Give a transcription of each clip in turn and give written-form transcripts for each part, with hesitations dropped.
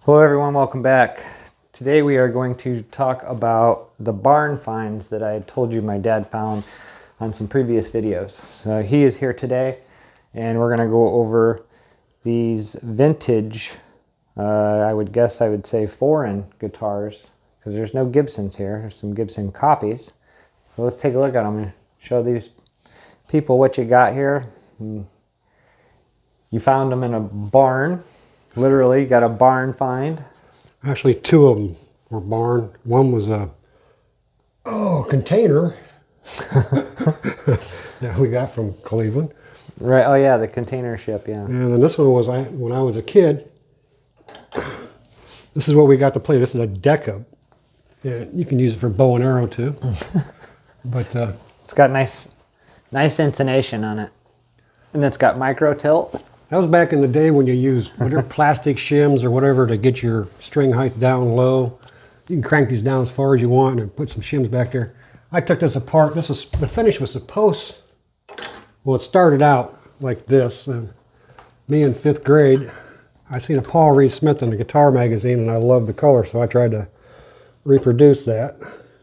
Hello everyone, welcome back. Today we are going to talk about the barn finds that I told you my dad found on some previous videos. So he is here today and we're going to go over these vintage, I would say foreign guitars, because there's no Gibsons here. There's some Gibson copies. So let's take a look at them and show these people what you got here. You found them in a barn. Literally got a barn find. Actually, two of them were barn. One was a container that we got from Cleveland. Right. Oh yeah, the container ship. Yeah. And then this one was when I was a kid. This is what we got to play. This is a Deca. Yeah, you can use it for bow and arrow too. But it's got nice intonation on it, and it's got micro tilt. that was back in the day when you used whatever plastic shims or whatever to get your string height down low. You can crank these down as far as you want and put some shims back there. I took this apart. The finish was supposed, well, it started out like this. Me in 5th grade, I seen a Paul Reed Smith in the guitar magazine and I loved the color, so I tried to reproduce that.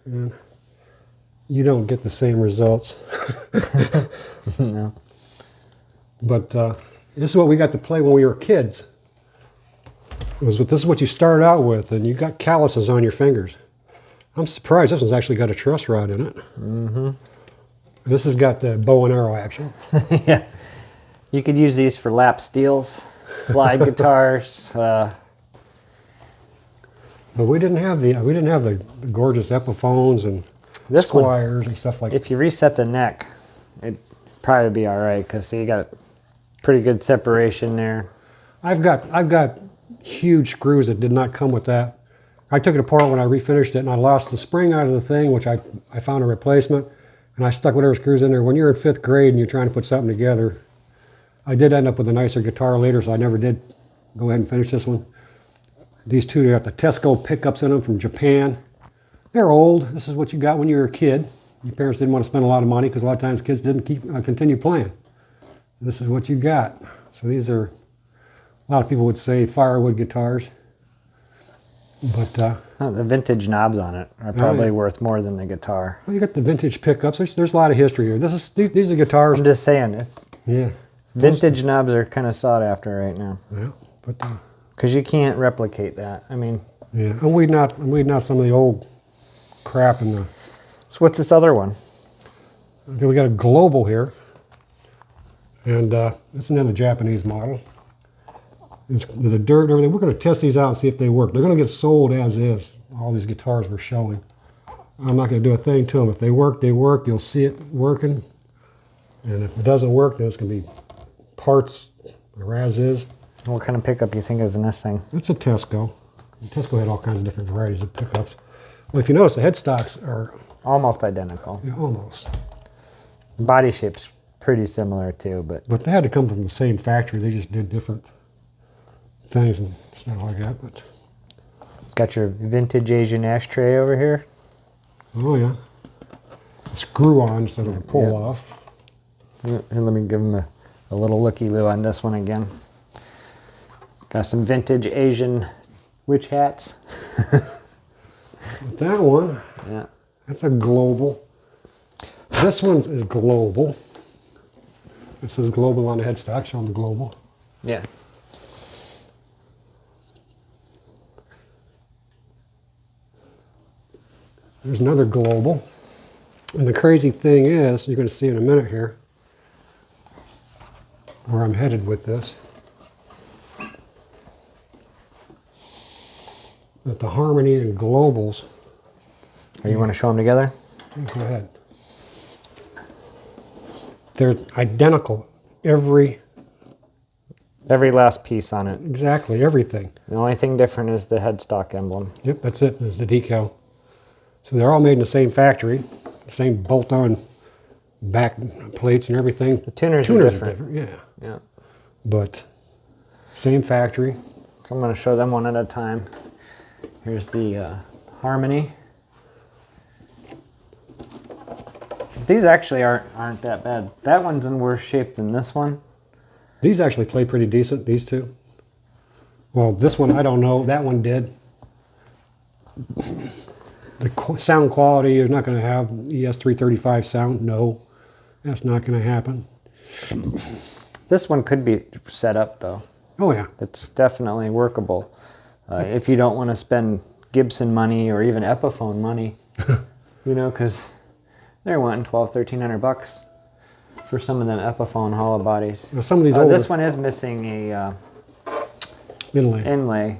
And you don't get the same results. No. But this is what we got to play when we were kids. This is what you started out with, and you got calluses on your fingers. I'm surprised this one's actually got a truss rod in it. Mm-hmm. This has got the bow and arrow action. Yeah, you could use these for lap steels, slide guitars. But we didn't have the gorgeous Epiphones and This Squires one, and stuff like that. If you reset the neck, it'd probably be all right, because you got pretty good separation there. I've got huge screws that did not come with that. I took it apart when I refinished it, and I lost the spring out of the thing, which I found a replacement, and I stuck whatever screws in there. When you're in 5th grade and you're trying to put something together, I did end up with a nicer guitar later, so I never did go ahead and finish this one. These two, they got the Tesco pickups in them from Japan. They're old. This is what you got when you were a kid. Your parents didn't want to spend a lot of money because a lot of times kids didn't continue playing. This is what you got. So these are, a lot of people would say, firewood guitars. But The vintage knobs on it are probably worth more than the guitar. well, you got the vintage pickups. There's a lot of history here. These are guitars. I'm just saying, it's Yeah. vintage knobs are kind of sought after right now, Yeah. But because you can't replicate that. I mean, yeah, and weed not some of the old crap in the. so what's this other one? Okay, we got a Global here, and it's another Japanese model. It's the dirt and everything. We're going to test these out and see if they work. They're going to get sold as is. All these guitars we're showing. I'm not going to do a thing to them. If they work, they work. You'll see it working. And if it doesn't work, then it's going to be parts or as is. What kind of pickup you think is in this thing? It's a Tesco. And Tesco had all kinds of different varieties of pickups. Well, if you notice, the headstocks are Almost identical. almost. Body shape's pretty similar too, but But they had to come from the same factory. They just did different things and stuff like that. But got your vintage Asian ashtray over here. oh yeah, a screw on instead of a pull off. Here, let me give them a little looky-loo on this one again. Got some vintage Asian witch hats. But that one, Yeah. that's a Global. This one is Global. It says Global on the headstock, showing the Global. Yeah. There's another Global. And the crazy thing is, you're going to see in a minute here, where I'm headed with this, that the Harmony and Globals. Oh, you want to show them together? Go ahead. They're identical. Every Every last piece on it. Exactly, everything. The only thing different is the headstock emblem. Yep, that's it. Is the decal. So they're all made in the same factory, the same bolt-on back plates and everything. The tuners are different. Yeah. Yeah. But same factory. So I'm going to show them one at a time. Here's the Harmony. These actually aren't that bad. That one's in worse shape than this one. These actually play pretty decent, these two. Well, this one, I don't know. That one did. The sound quality, you're not going to have ES335 sound. No, that's not going to happen. This one could be set up though. Oh, yeah. It's definitely workable. If you don't want to spend Gibson money or even Epiphone money, you know, because they're wanting $1,200-1,300 for some of them Epiphone hollow bodies. Now, some of these older, this one is missing a inlay.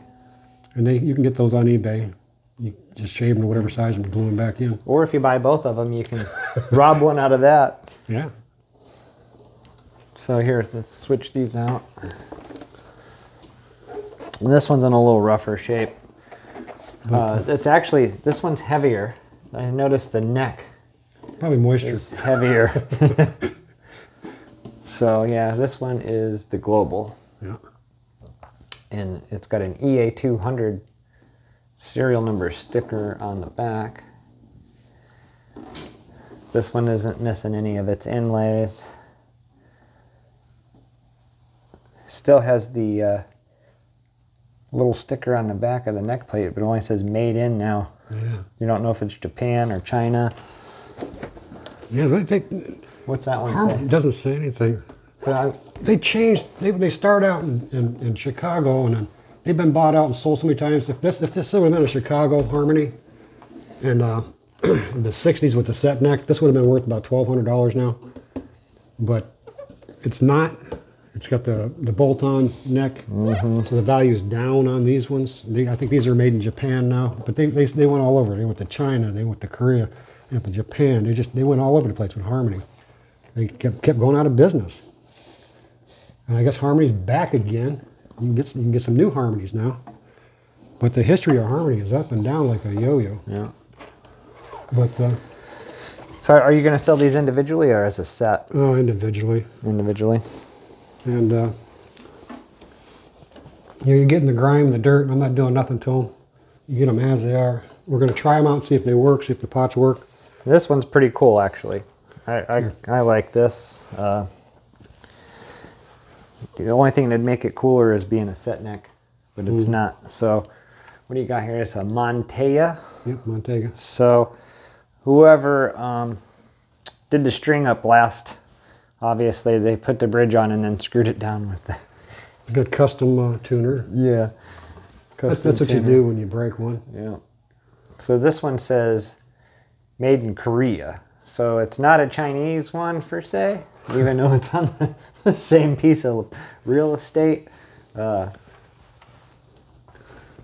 And you can get those on eBay. You just shave them to whatever size and glue them back in. Or if you buy both of them, you can rob one out of that. Yeah. So here, let's switch these out. And this one's in a little rougher shape. It's actually, this one's heavier. I noticed the neck Probably moisture. is heavier. So yeah, this one is the Global. Yeah. And it's got an EA200 serial number sticker on the back. This one isn't missing any of its inlays. Still has the little sticker on the back of the neck plate, but it only says made in now. Yeah. You don't know if it's Japan or China. Yeah, What's that one it say? doesn't say anything. They changed. They started out in Chicago, and then they've been bought out and sold so many times. If this would have been a Chicago Harmony, and in the '60s with the set neck, this would have been worth about $1,200 now. But it's not. It's got the bolt-on neck, so the value's down on these ones. I think these are made in Japan now, but they went all over. They went to China, they went to Korea, they went to Japan. They went all over the place with Harmony. They kept going out of business. And I guess Harmony's back again. You can get some new Harmonies now. But the history of Harmony is up and down like a yo-yo. Yeah. But So are you going to sell these individually or as a set? individually. Individually. And you're getting the grime, the dirt, and I'm not doing nothing to them. You get them as they are. We're going to try them out and see if they work, see if the pots work. This one's pretty cool, actually. I like this. The only thing that'd make it cooler is being a set neck, but it's not. So what do you got here? It's a Montega. Yep, Montega. So whoever did the string up last, obviously they put the bridge on and then screwed it down with the... Good custom tuner. Yeah. That's what you do when you break one. Yeah. So this one says made in Korea. So it's not a Chinese one per se, even though it's on the same piece of real estate. Got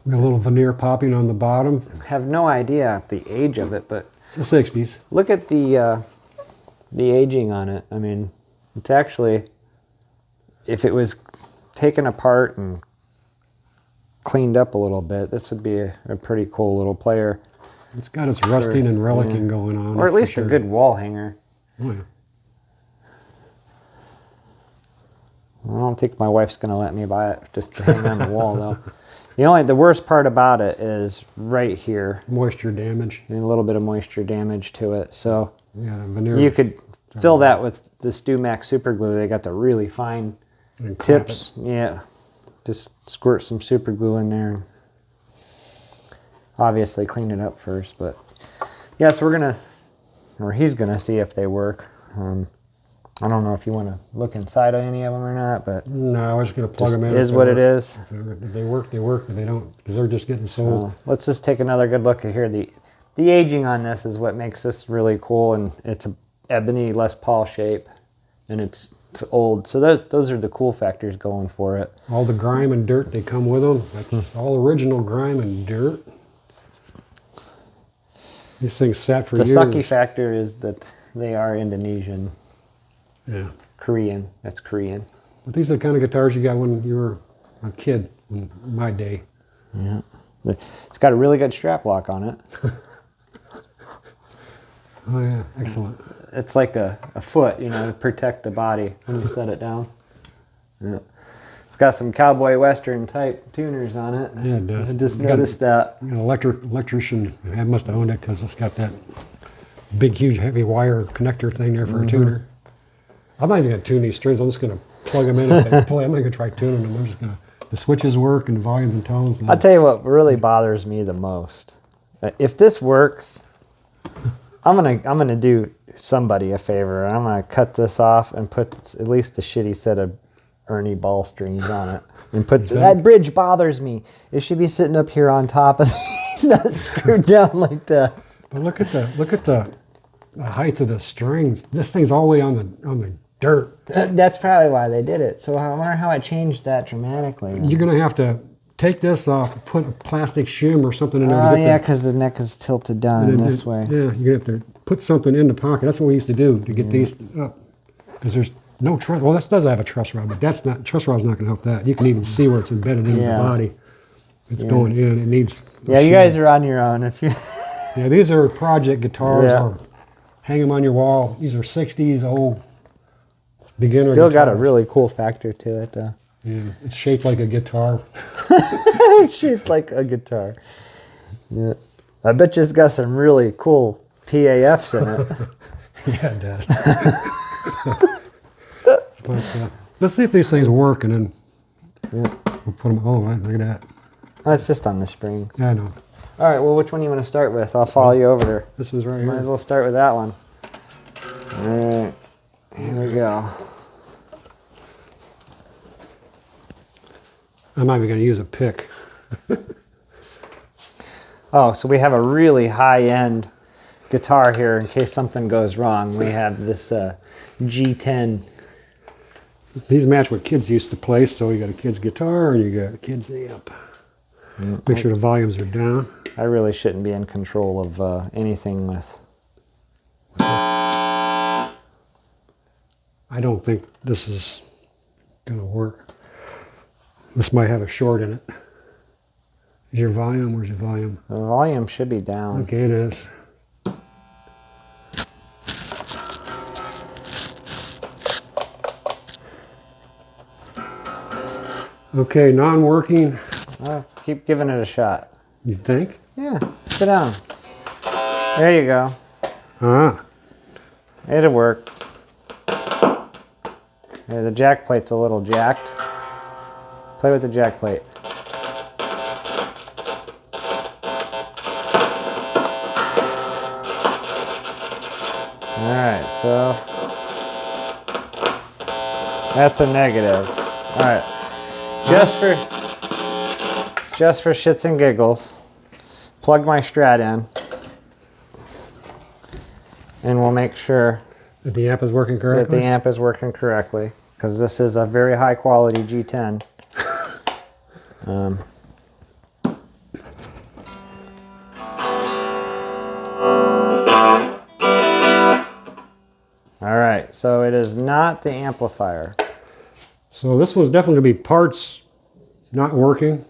a little veneer popping on the bottom. Have no idea the age of it, but It's the 60s. look at the aging on it. I mean, it's actually, if it was taken apart and cleaned up a little bit, this would be a pretty cool little player. It's got its rusting and relicking going on. Or at that's for least sure. a good wall hanger. Oh, yeah. I don't think my wife's going to let me buy it just to hang on the wall, though. The worst part about it is right here. Moisture damage. And a little bit of moisture damage to it. So Yeah, the veneer. you could fill that with the Stu-Mac super glue. They got the really fine and clamp tips. Yeah. Just squirt some super glue in there. Obviously clean it up first, but yeah, so he's gonna see if they work. I don't know if you want to look inside of any of them or not, but No, I was going to plug them in. is what it is. If they work, they work. If they don't, because they're just getting sold. Let's just take another good look at here. The aging on this is what makes this really cool, and it's a ebony Les Paul shape, and it's old. So those are the cool factors going for it. All the grime and dirt, they come with them. That's all original grime and dirt. These things sat for The years. sucky factor is that they are Indonesian, Yeah. Korean. That's Korean. But these are the kind of guitars you got when you were a kid, in my day. Yeah. It's got a really good strap lock on it. Oh, yeah. Excellent. It's like a foot, to protect the body when you set it down. Yeah. It's got some cowboy western type tuners on it. Yeah, it does. I just It's got noticed that. An electrician must have owned it because it's got that big, huge, heavy wire connector thing there for a tuner. I'm not even going to tune these strings. I'm just going to plug them in. If they play, I'm not going to try tuning them. I'm just going to The switches work and the volumes and tones. I'll tell you what really bothers me the most. If this works, I'm gonna do somebody a favor. I'm gonna cut this off and put at least a shitty set of Ernie ball strings on it. And put that bridge bothers me. It should be sitting up here on top, and it's not screwed down like that. But look at the height of the strings. This thing's all the way on the dirt. That's probably why they did it. So I wonder how I changed that dramatically. You're gonna have to take this off, and put a plastic shim or something in there. Oh yeah, because the neck is tilted down in this way. Yeah, you're gonna have to put something in the pocket. That's what we used to do to get these up. Because there's no truss. Well, this does have a truss rod, but that's not truss rod's not gonna help that. You can even see where it's embedded into the body. It's going in. It needs. Yeah, you guys are on your own if you. Yeah, these are project guitars. Or hang them on your wall. These are 60s old beginner. Still guitars. got a really cool factor to it, though. Yeah, it's shaped like a guitar. It's shaped like a guitar. Yeah, I bet you it's got some really cool PAFs in it. Yeah, it does. But let's see if these things work, and then we'll put them. Oh, look at that. That's just on the spring. Yeah, I know. All right, well, which one do you want to start with? I'll follow you over there. This one's right Might here. as well start with that one. All right, here we go. I'm not even going to use a pick. Oh, so we have a really high-end guitar here in case something goes wrong. We have this G10. These match what kids used to play, so you got a kid's guitar and you got a kid's amp. Make sure the volumes are down. I really shouldn't be in control of anything with. I don't think this is going to work. This might have a short in it. Is your volume? Where's your volume? The volume should be down. Okay, it is. Okay, non-working. Keep giving it a shot. You think? Yeah, sit down. There you go. Ah, It'll work. Yeah, the jack plate's a little jacked. Play with the jack plate. Alright, so that's a negative. Alright. Just for shits and giggles, plug my Strat in. And we'll make sure that the amp is working that correctly? the amp is working correctly, because this is a very high quality G10. All right, so it is not the amplifier. So this one's definitely going to be parts not working.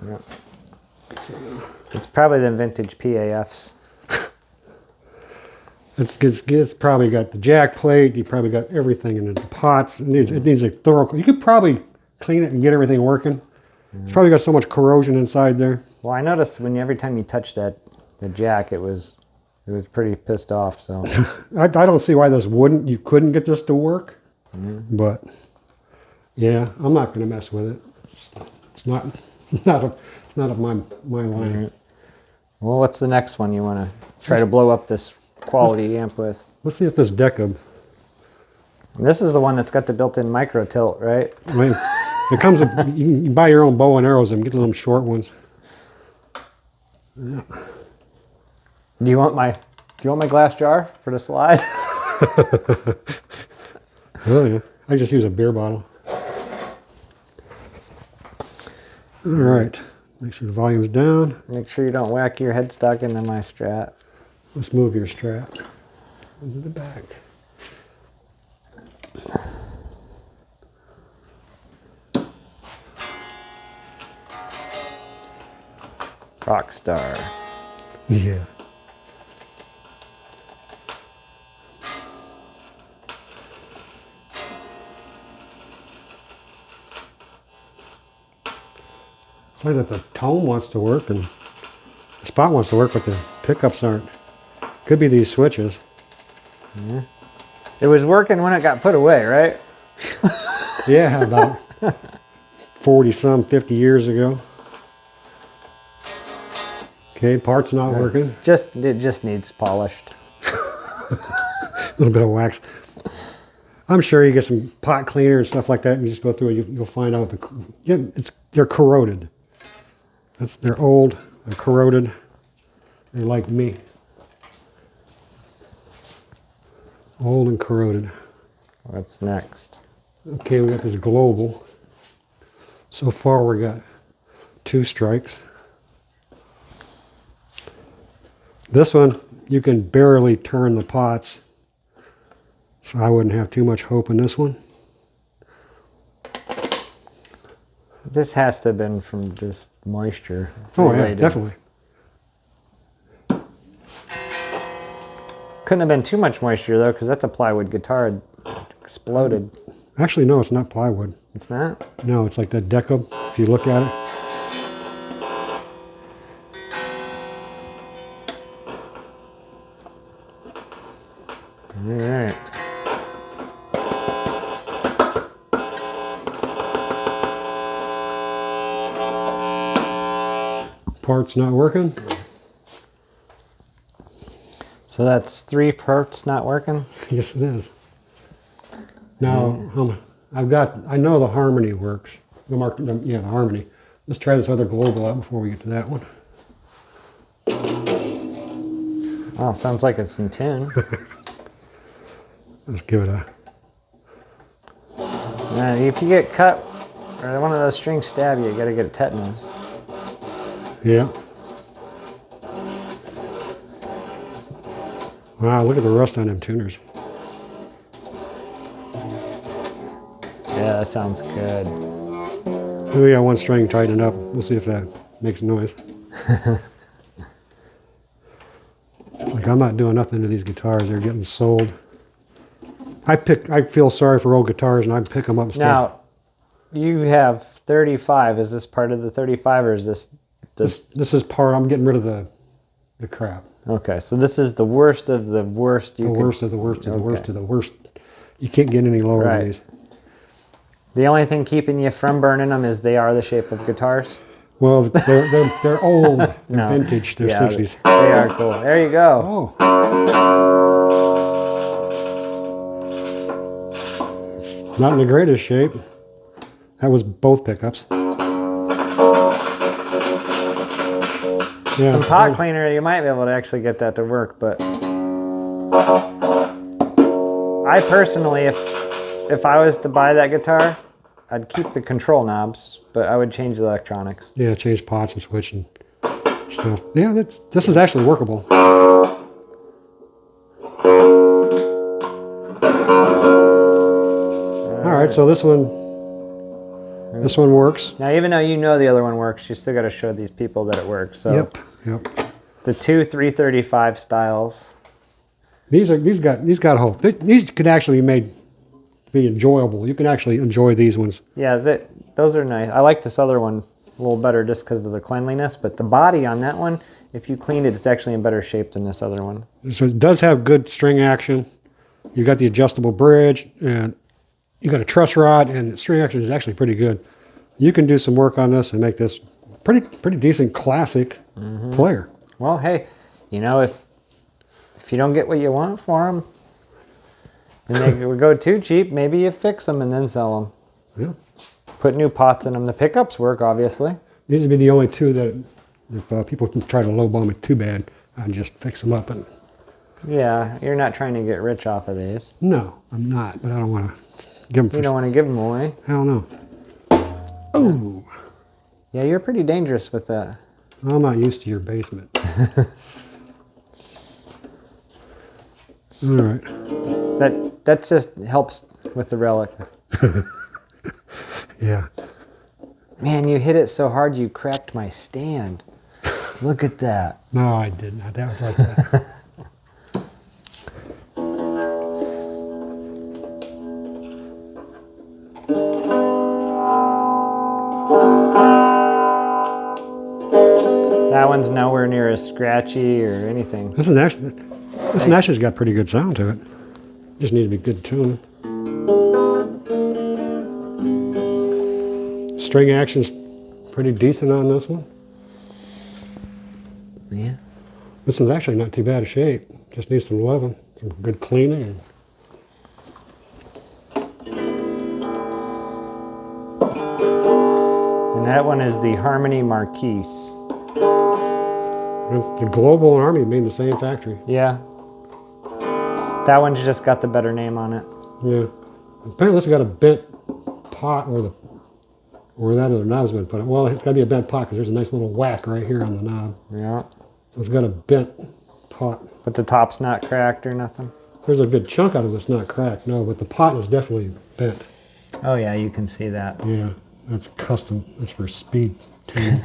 Yep. It's probably the vintage PAFs. It's probably got the jack plate. You probably got everything in the pots. It needs a thorough. You could probably clean it and get everything working. It's probably got so much corrosion inside there. Well, I noticed every time you touch the jack, it was pretty pissed off. So I don't see why you couldn't get this to work. But yeah, I'm not going to mess with it. It's not of my line. Well, what's the next one you want to try to blow up this quality amp with? Let's see if this Deca. This is the one that's got the built-in micro tilt, right? I mean, it comes with, you can buy your own bow and arrows and get them short ones. Do you want my glass jar for the slide? Oh yeah, I just use a beer bottle. All right, make sure the volume's down. Make sure you don't whack your headstock into my Strat. Let's move your strap into the back. Rockstar. Yeah. It's like that the tone wants to work and the spot wants to work, but the pickups aren't. Could be these switches. Yeah. It was working when it got put away, right? Yeah, about 40 some, 50 years ago. Okay, part's not working. It just needs polished. A little bit of wax. I'm sure you get some pot cleaner and stuff like that, and you just go through it. You'll find out they're corroded. They're old. They're corroded. They're like me. Old and corroded. What's next? Okay, we got this global. So far, we got 2 strikes. This one, you can barely turn the pots, so I wouldn't have too much hope in this one. This has to have been from just moisture. Oh yeah, related. definitely. Couldn't have been too much moisture though, because that's a plywood guitar. It exploded. Actually, no, it's not plywood. It's not? No, it's like that deco, if you look at it. All right. Part's not working. So that's 3 parts not working? Yes, it is. Now, I know the harmony works. The harmony. Let's try this other global out before we get to that one. Well, sounds like it's in tune. Let's give it a... If you get cut or one of those strings stab you, you gotta get a tetanus. Yeah. Wow, look at the rust on them tuners. Yeah, that sounds good. We got one string tightened up. We'll see if that makes noise. Like, I'm not doing nothing to these guitars. They're getting sold. I feel sorry for old guitars, and I pick them up and stuff. Now, you have 35. Is this part of the 35, or is this... This is part... I'm getting rid of the crap. Okay, so this is the worst of the worst. The worst of the worst of the worst of the worst. You can't get any lower than these. The only thing keeping you from burning them is they are the shape of guitars. Well, they're old. They're vintage. They're 60s. They are cool. There you go. Oh. It's not in the greatest shape. That was both pickups. Yeah, Some pot cleaner, you might be able to actually get that to work, but I personally, if I was to buy that guitar, I'd keep the control knobs, but I would change the electronics. Yeah, change pots and switch and stuff. Yeah, this is actually workable. All right, so this one works. Now, even though you know the other one works, you still got to show these people that it works. So, yep. The 2 335 styles. These got hope. These could actually be enjoyable. You can actually enjoy these ones. Yeah, those are nice. I like this other one a little better just because of the cleanliness, but the body on that one, if you cleaned it, it's actually in better shape than this other one. So it does have good string action. You got the adjustable bridge, and you got a truss rod, and the string action is actually pretty good. You can do some work on this and make this pretty decent classic player. Well, hey, you know, if you don't get what you want for them, and they would go too cheap, maybe you fix them and then sell them. Yeah. Put new pots in them. The pickups work, obviously. These would be the only 2 that, if people can try to lowball me too bad, I'd just fix them up. And Yeah, you're not trying to get rich off of these. no, I'm not, but I don't want to give them for... You don't want to give them away. Hell no. Oh. Yeah, you're pretty dangerous with that. I'm not used to your basement. All right. That just helps with the relic. Yeah. Man, you hit it so hard you cracked my stand. Look at that. No, I didn't. That was like that. That one's nowhere near as scratchy or anything. This actually's got pretty good sound to it. Just needs to be good tuned. String action's pretty decent on this one. Yeah. This one's actually not too bad of shape. Just needs some loving, some good cleaning. And that one is the Harmony Marquise. The Global and Army made in the same factory. Yeah. That one's just got the better name on it. Yeah. Apparently this has got a bent pot where that other knob's been put on. Well, it's got to be a bent pot because there's a nice little whack right here on the knob. Yeah. So it's got a bent pot. But the top's not cracked or nothing? There's a good chunk out of it's not cracked, no, but the pot is definitely bent. Oh yeah, you can see that. Yeah, that's custom. That's for speed tuning.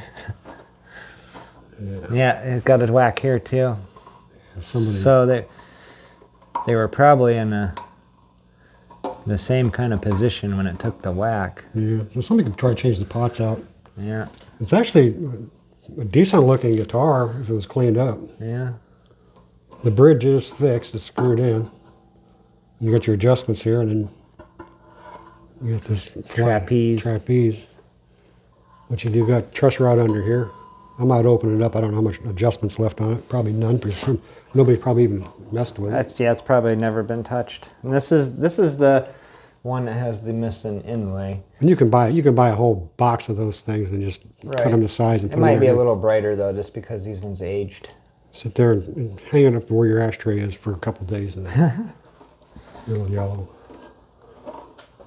Yeah, it's got a whack here too. Somebody. So they were probably in the same kind of position when it took the whack. Yeah, so somebody could try to change the pots out. Yeah. It's actually a decent looking guitar if it was cleaned up. Yeah. The bridge is fixed, it's screwed in. You got your adjustments here, and then you got this trapeze. But you do got truss rod under here. I might open it up. I don't know how much adjustments left on it. Probably none, because nobody's probably even messed with it. It's probably never been touched. And this is the one that has the missing inlay. And you can buy a whole box of those things and just cut them to size and it put them might be in a here. little brighter though, just because these ones aged. Sit there and hang it up where your ashtray is for a couple days and a little yellow.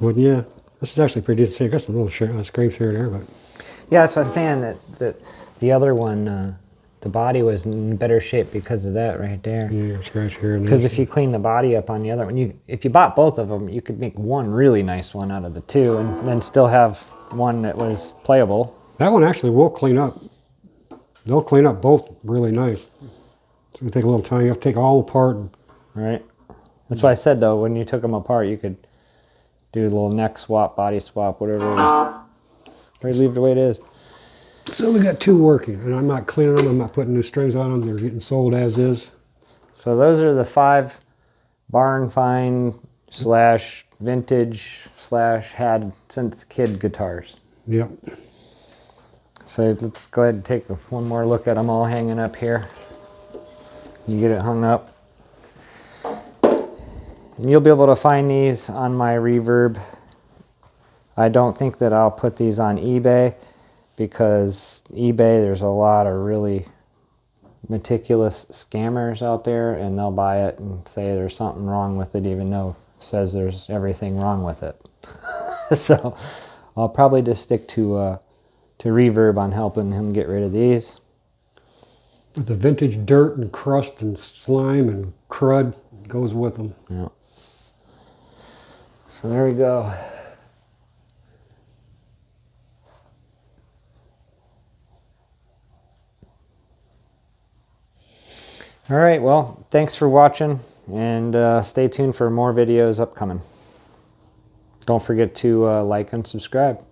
But yeah, this is actually pretty decent. Got some little scrapes here and there, but Yeah, that's what I was saying, that the other one, the body was in better shape because of that right there. yeah, scratch here and there. Because if you clean the body up on the other one, if you bought both of them, you could make one really nice one out of the two and then still have one that was playable. That one actually will clean up. They'll clean up both really nice. It's going to take a little time. You have to take all apart. Right. That's why I said, though, when you took them apart, you could do a little neck swap, body swap, whatever. Or leave it the way it is. So we got two working, and I'm not cleaning them. I'm not putting new strings on them. They're getting sold as is. So those are the 5 barn find / vintage / had since kid guitars. Yep. So let's go ahead and take one more look at them all hanging up here. You get it hung up. And you'll be able to find these on my Reverb. I don't think that I'll put these on eBay because eBay, there's a lot of really meticulous scammers out there and they'll buy it and say there's something wrong with it even though it says there's everything wrong with it. So I'll probably just stick to Reverb on helping him get rid of these. With the vintage dirt and crust and slime and crud goes with them. Yeah. So there we go. All right, well, thanks for watching, and stay tuned for more videos upcoming. Don't forget to like and subscribe.